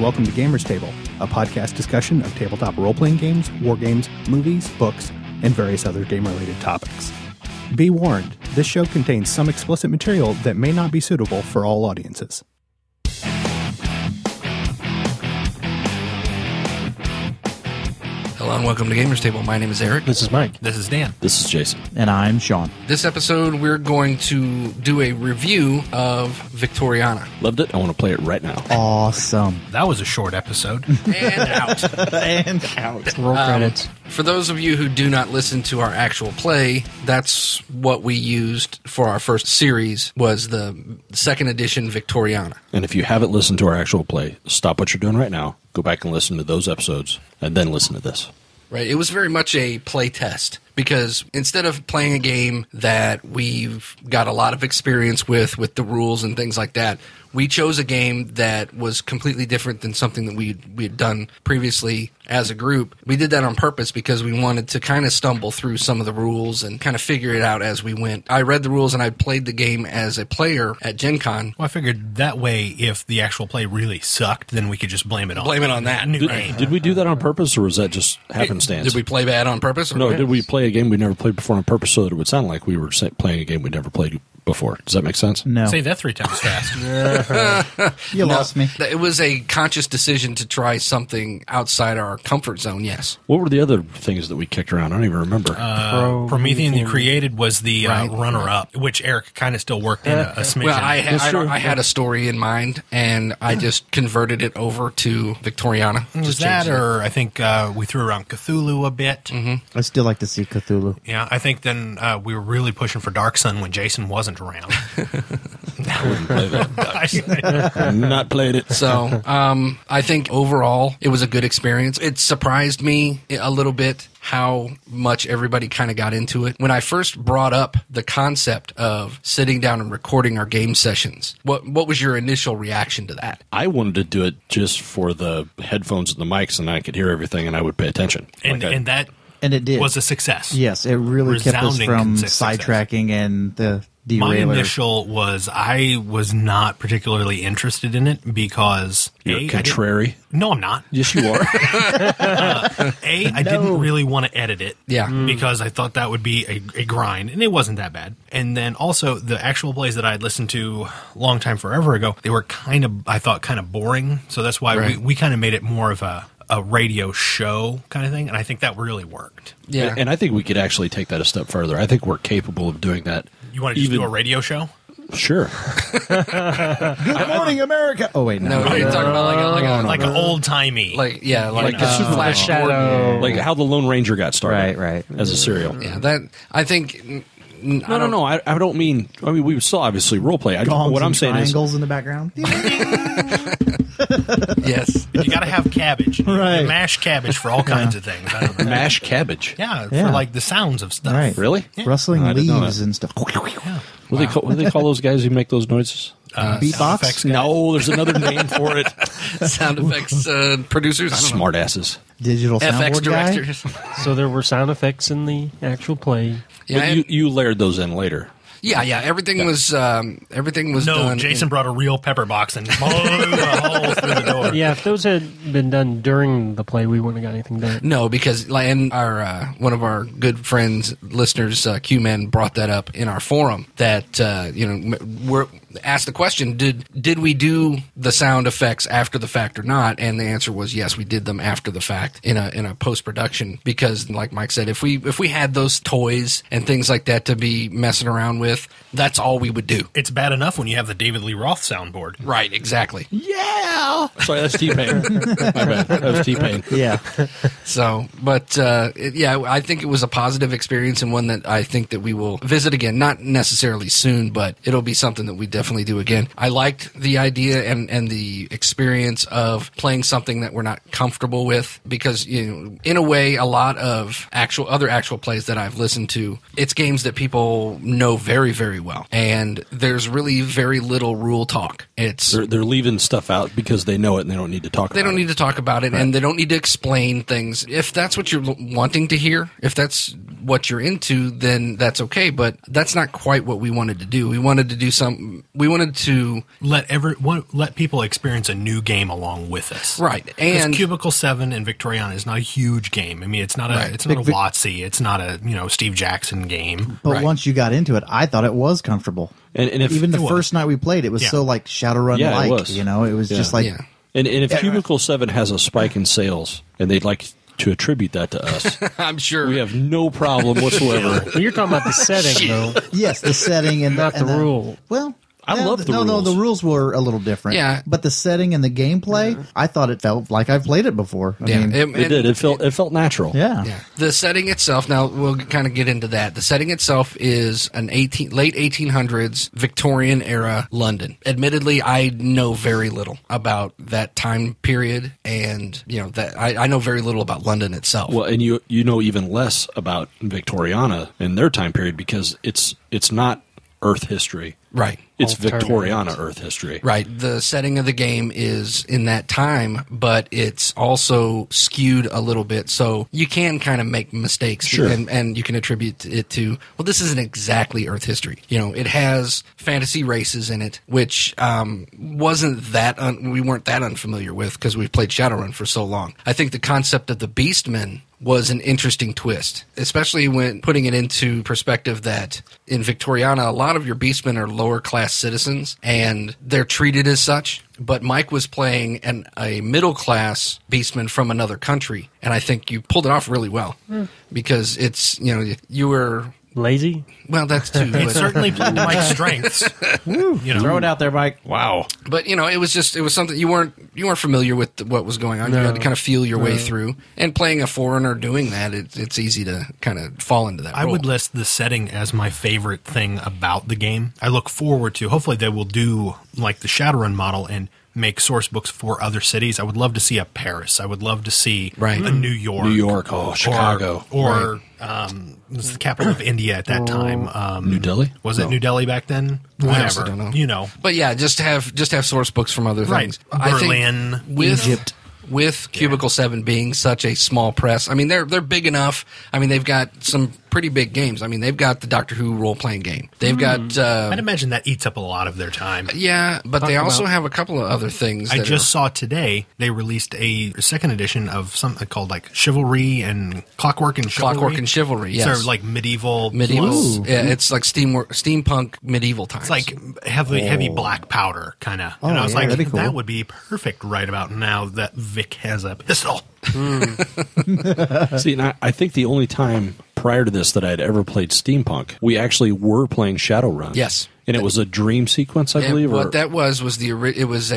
welcome to Gamers Table, a podcast discussion of tabletop role-playing games, war games, movies, books, and various other game-related topics. Be warned, this show contains some explicit material that may not be suitable for all audiences. Hello and welcome to Gamers Table. My name is Eric. This is Mike. This is Dan. This is Jason. And I'm Sean. This episode, we're going to do a review of Victoriana. Loved it. I want to play it right now. Awesome. That was a short episode. And out. And out. Roll credits. For those of you who do not listen to our actual play, that's what we used for our first series, was the second edition Victoriana. And if you haven't listened to our actual play, stop what you're doing right now, go back and listen to those episodes, and then listen to this. Right. It was very much a play test because instead of playing a game that we've got a lot of experience with the rules and things like that, we chose a game that was completely different than something that we had done previously as a group. We did that on purpose because we wanted to kind of stumble through some of the rules and kind of figure it out as we went. I read the rules and I played the game as a player at GenCon. Well, I figured that way, if the actual play really sucked, then we could just blame it on that new game. Did we do that on purpose, or was that just happenstance? Did we play bad on purpose? Or No, did we play a game we never played before on purpose so that it would sound like we were playing a game we never played before? Does that make sense? No. Say that 3 times fast. You lost me. It was a conscious decision to try something outside our comfort zone, yes. What were the other things that we kicked around? I don't even remember. Promethean the Created was the Right. runner-up, which Eric kind of still worked in a smidgen. Well, I had a story in mind, and I just converted it over to Victoriana. was Just that, changed it. or I think we threw around Cthulhu a bit. Mm-hmm. I still like to see Cthulhu. Yeah, I think then we were really pushing for Dark Sun when Jason wasn't around. I wouldn't play that. I've not played it. So I think overall it was a good experience. It surprised me a little bit how much everybody kind of got into it. When I first brought up the concept of sitting down and recording our game sessions, what was your initial reaction to that? I wanted to do it just for the headphones and the mics, and I could hear everything, and I would pay attention. And that And it did. was a success. Yes, it really kept us Resounding from success. sidetracking and the My derailers. initial was I was not particularly interested in it because You're contrary. No, I'm not. Yes, you are. I didn't really want to edit it. Yeah. Because I thought that would be a grind, and it wasn't that bad. And then also the actual plays that I had listened to a long time forever ago, they were I thought kind of boring. So that's why Right. we kind of made it more of a radio show kind of thing, and I think that really worked. Yeah. And I think we could actually take that a step further. I think we're capable of doing that. You want to just do a radio show? Sure. Good morning, America. Oh, wait, No, no. you're talking about Like an old-timey. like Like a Flash Gordon. Like how the Lone Ranger got started. Right. As a serial. Yeah, that I think. No. I don't mean. I mean, we would still obviously role play. Gongs What I'm and saying is, triangles in the background. Yes. You got to have cabbage. Right. Mashed cabbage for all kinds of things. I don't know. mash cabbage. Yeah, Yeah. for like the sounds of stuff. Right. Really? Rustling I didn't know leaves that. and stuff. What do they call those guys who make those noises? Beatbox? Sound effects guy. No, there's another name for it. Sound effects producers. I don't know. Smart asses. Digital FX soundboard guy. directors. So there were sound effects in the actual play. Yeah, But you layered those in later. yeah. Everything was No, done. Jason brought a real pepper box and blew a hole through the door. Yeah, if those had been done during the play, we wouldn't have got anything done. No, because and our one of our good friends, listeners, Q-Man, brought that up in our forum that we're asked the question: Did we do the sound effects after the fact or not? And the answer was yes, we did them after the fact in a post production because, like Mike said, if we had those toys and things like that to be messing around with, that's all we would do. It's bad enough when you have the David Lee Roth soundboard. Right? Exactly. Yeah. Sorry, that's T-Pain. My bad. That was T-Pain. Yeah. So, but I think it was a positive experience and one that I think that we will visit again. Not necessarily soon, but it'll be something that we definitely do again. I liked the idea and the experience of playing something that we're not comfortable with because, in a way, a lot of other actual plays that I've listened to, it's games that people know very, very well, and there's really very little rule talk. They're leaving stuff out because they know it and they don't need to talk about it. They don't need to talk about it, and they don't need to explain things. If that's what you're wanting to hear, if that's what you're into, then that's okay, but that's not quite what we wanted to do. We wanted to do something let people experience a new game along with us. Right. Because And Cubicle 7 and Victoriana is not a huge game. I mean, it's not a Right. it's not a WotC. It's not a Steve Jackson game. But Right. once you got into it, I thought it was comfortable. And if Even the It was. first night we played, it was Yeah. so like Shadowrun Yeah, it like. was. It was just like yeah. and if Cubicle 7 has a spike in sales and they'd like to attribute that to us, I'm sure we have no problem whatsoever. Well, you're talking about the setting, though. yes, the setting and Not the rule. Well, I love the no, rules. the rules were a little different. Yeah. but the setting and the gameplay, I thought it felt like I've played it before. I mean, It did. It felt natural. yeah. Yeah. The setting itself, now we'll kind of get into that. The setting itself is an late 1800s Victorian era London. Admittedly, I know very little about that time period, and that I know very little about London itself. Well, and you know even less about Victoriana and their time period because it's not Earth history. Right. It's Alternative. Victoriana Earth history. Right. The setting of the game is in that time, but it's also skewed a little bit. So you can kind of make mistakes Sure. and you can attribute it to, well, this isn't exactly Earth history. It has fantasy races in it, which wasn't that, we weren't that unfamiliar with because we've played Shadowrun for so long. I think the concept of the Beastmen was an interesting twist, especially when putting it into perspective that in Victoriana, a lot of your Beastmen are lower class citizens and they're treated as such. But Mike was playing a middle class Beastman from another country, and I think you pulled it off really well because it's you were. Lazy? Well, that's too. It but- certainly played to Mike's strengths. Throw it out there, Mike. Wow. But it was something you weren't familiar with what was going on. You had to kind of feel your way through. And playing a foreigner doing that, it's easy to kind of fall into that. I role. would list the setting as my favorite thing about the game. I look forward to, hopefully they will do like the Shadowrun model and make source books for other cities. I would love to see a Paris. I would love to see Right. a New York. New York. Oh, Chicago. Or this is the capital of India at that time. New Delhi? Was it New Delhi back then? I Whatever. honestly don't know. You know. But yeah, just have source books from other Right. things. I think Berlin, with Egypt. With Cubicle 7 being such a small press, I mean they're big enough. I mean they've got some pretty big games. I mean they've got the Doctor Who role playing game. They've got I'd imagine that eats up a lot of their time. yeah, but they also have a couple of other things. I that just saw today they released a second edition of something called like Chivalry and Clockwork and Chivalry. Clockwork and Chivalry. Yes, So like medieval. medieval. Yeah, it's like steampunk medieval times. It's like heavy black powder kind of. Oh, and I was yeah, like, that'd be cool. that would be perfect right about now that Vic has a pistol. See, and I think the only time prior to this that I'd ever played steampunk, we actually were playing Shadowrun. Yes. And it was a dream sequence, I And believe. what that was it was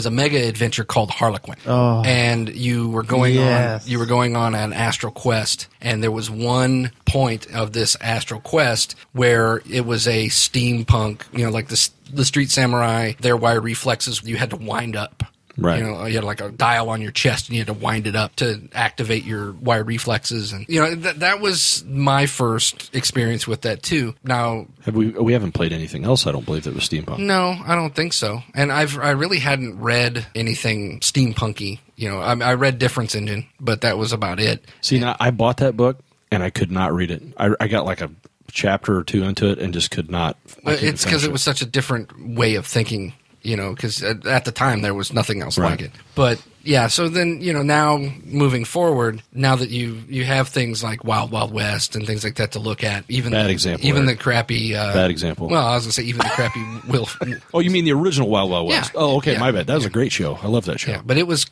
a mega adventure called Harlequin, and you were going on an astral quest, and there was one point of this astral quest where it was a steampunk, like the street samurai, their wire reflexes you had to wind up. Right. You had like a dial on your chest, and you had to wind it up to activate your wire reflexes, and that was my first experience with that too. Now, we haven't played anything else, I don't believe, that was steampunk. no, I don't think so. And I really hadn't read anything steampunky. I read Difference Engine, but that was about it. See, now I bought that book, and I could not read it. I got like a chapter or two into it and just could not. It's because it was such a different way of thinking. Because at the time there was nothing else Right. like it. But yeah, so then now moving forward, now that you have things like Wild Wild West and things like that to look at, even Bad example, even Eric. the crappy Bad example. Well, I was gonna say even the crappy Will. Oh, you mean the original Wild Wild West? Yeah. Oh, okay, Yeah. my bad. That was a great show. I love that show. Yeah, but it was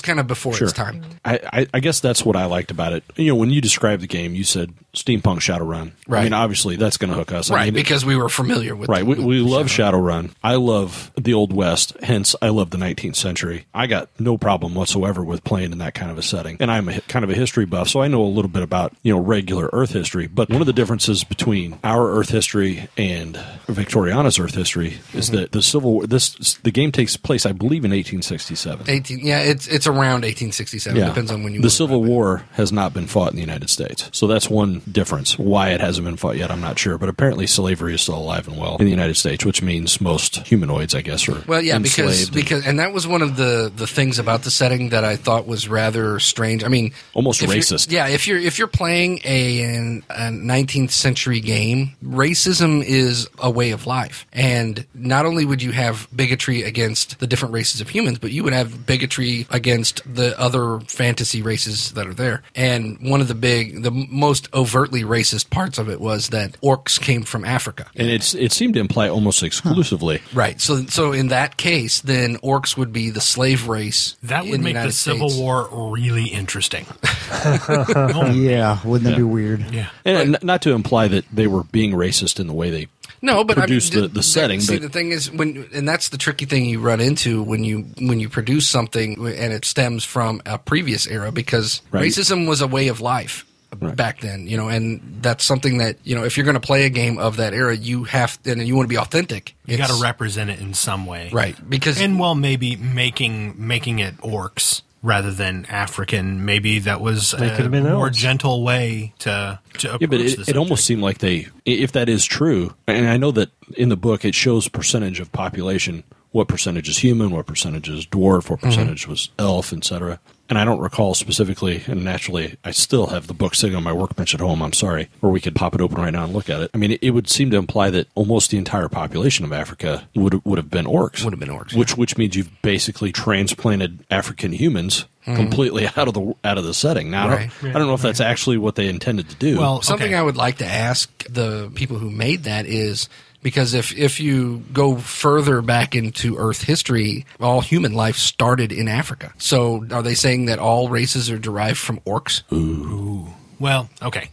kind of before Sure. its time. I guess that's what I liked about it. When you described the game, you said steampunk Shadowrun. Right. I mean, obviously that's going to hook us. Right, I mean, because we were familiar with right. with We love Shadowrun. Shadowrun. I love the Old West. Hence, I love the 19th century. I got no problem whatsoever with playing in that kind of a setting. And I'm kind of a history buff, so I know a little bit about regular Earth history. But one of the differences between our Earth history and Victoriana's Earth history is that the game takes place, I believe, in 1867. It's around 1867. Depends on when you. The Civil War has not been fought in the United States, so that's one difference. Why it hasn't been fought yet, I'm not sure. But apparently, slavery is still alive and well in the United States, which means most humanoids, I guess, are Well, yeah, enslaved. because and that was one of the things about the the setting that I thought was rather strange. I mean, almost racist. If you're playing a 19th century game, racism is a way of life, and not only would you have bigotry against the different races of humans, but you would have bigotry against the other fantasy races that are there. And one of the most overtly racist parts of it was that orcs came from Africa, and it seemed to imply almost exclusively. Right. So in that case, then orcs would be the slave race. That would make the Civil War really interesting. Yeah, wouldn't that be weird? Yeah. And not to imply that they were being racist in the way they produce the setting. See, the thing is, and that's the tricky thing you run into when you produce something and it stems from a previous era, because racism was a way of life back then, and that's something that, if you're going to play a game of that era, you have, and you want to be authentic. You got to represent it in some way. Right. Maybe making it orcs rather than African, maybe that was a more gentle way to approach but it almost seemed like if that is true, and I know that in the book it shows percentage of population, what percentage is human, what percentage is dwarf, what percentage was elf, etc. And I don't recall specifically, and naturally I still have the book sitting on my workbench at home, I'm sorry, or we could pop it open right now and look at it. I mean, it would seem to imply that almost the entire population of Africa would have been orcs. Would have been orcs. Which means you've basically transplanted African humans completely out of the setting. Now, I don't know if that's actually what they intended to do. Well, something I would like to ask the people who made that is, because if you go further back into Earth history, all human life started in Africa. So are they saying that all races are derived from orcs? Ooh. Well, okay.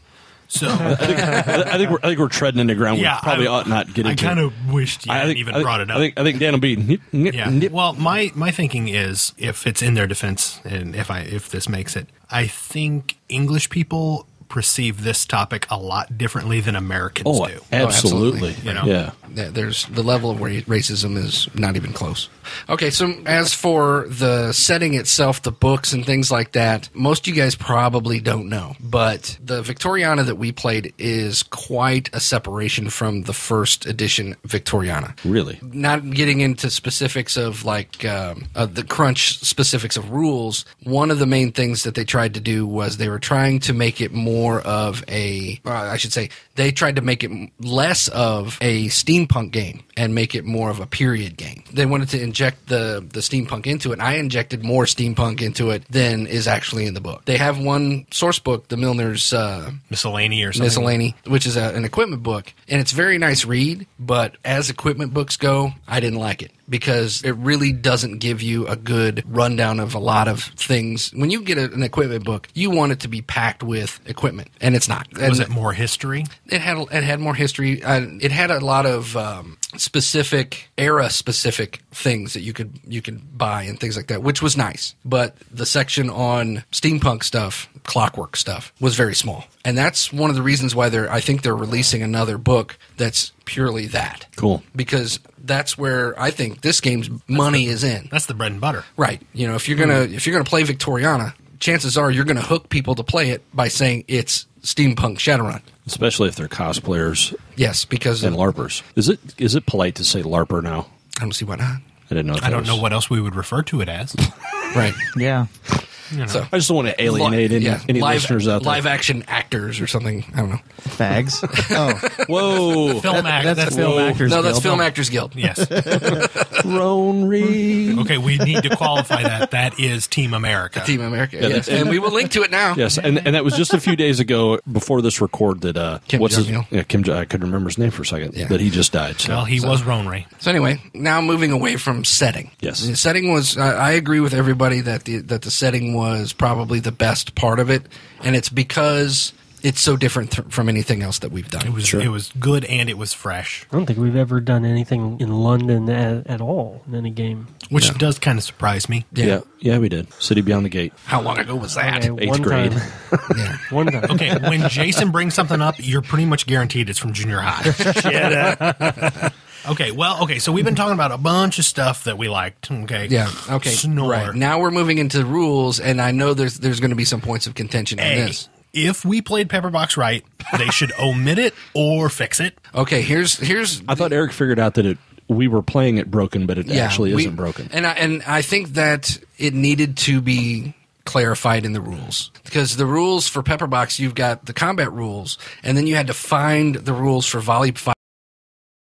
So I think we're treading into ground we probably ought not get into. I kind of wished you hadn't even brought it up. I think Dan will be. Yeah. Well, my thinking is, if it's in their defense, and if this makes it, I think English people perceive this topic a lot differently than Americans do. Absolutely. Yeah. There's the level of racism is not even close. Okay, so as for the setting itself, the books and things like that, most of you guys probably don't know, but the Victoriana that we played is quite a separation from the first edition Victoriana. Really? Not getting into specifics of the crunch specifics of rules, one of the main things that they tried to do was they were trying to make it more of they tried to make it less of a steampunk game and make it more of a period game. They wanted to inject the steampunk into it, and I injected more steampunk into it than is actually in the book. They have one source book, the Milner's Miscellany or something. Miscellany, which is an equipment book, and it's a very nice read, but as equipment books go, I didn't like it, because it really doesn't give you a good rundown of a lot of things. When you get an equipment book, you want it to be packed with equipment, and it's not. Was it more history? It had more history. It had a lot of era-specific things that you could buy and things like that, which was nice. But the section on steampunk stuff, clockwork stuff, was very small. And that's one of the reasons why I think they're releasing another book that's purely that. Cool. Because that's where I think this game's money is in. That's the bread and butter. Right. If you're gonna play Victoriana, chances are you're gonna hook people to play it by saying it's steampunk Shadowrun. Especially if they're cosplayers. Yes, because and LARPers. Is it polite to say LARPer now? I don't see why not. I didn't know. I don't know what else we would refer to it as. Right. Yeah. So I just don't want to alienate any listeners out there. Live action actors or something. I don't know. Fags. Oh. Whoa. That's Film Actors Guild. No, that's Film Actors Guild. Yes. Roan Reed. Okay, we need to qualify that. That is Team America. Team America, yes. And we will link to it now. Yes, and that was just a few days ago before this record that Kim I couldn't remember his name for a second, that he just died. So. Well, he was Ronray. So anyway, now moving away from setting. Yes. The setting was, I agree with everybody that the setting was probably the best part of it, and it's because it's so different from anything else that we've done. It was good and it was fresh. I don't think we've ever done anything in London at all in any game. Which does kind of surprise me. Yeah, we did. City Beyond the Gate. How long ago was that? Okay, 8th grade. Yeah, one time. Okay, when Jason brings something up, you're pretty much guaranteed it's from junior high. Okay, so we've been talking about a bunch of stuff that we liked. Okay. Yeah, okay. Snore. Right. Now we're moving into rules, and I know there's going to be some points of contention in this. If we played Pepperbox right, they should omit it or fix it. Okay, here's I thought Eric figured out that we were playing it broken, but it actually isn't broken. And I think that it needed to be clarified in the rules, because the rules for Pepperbox, you've got the combat rules, and then you had to find the rules for Volley 5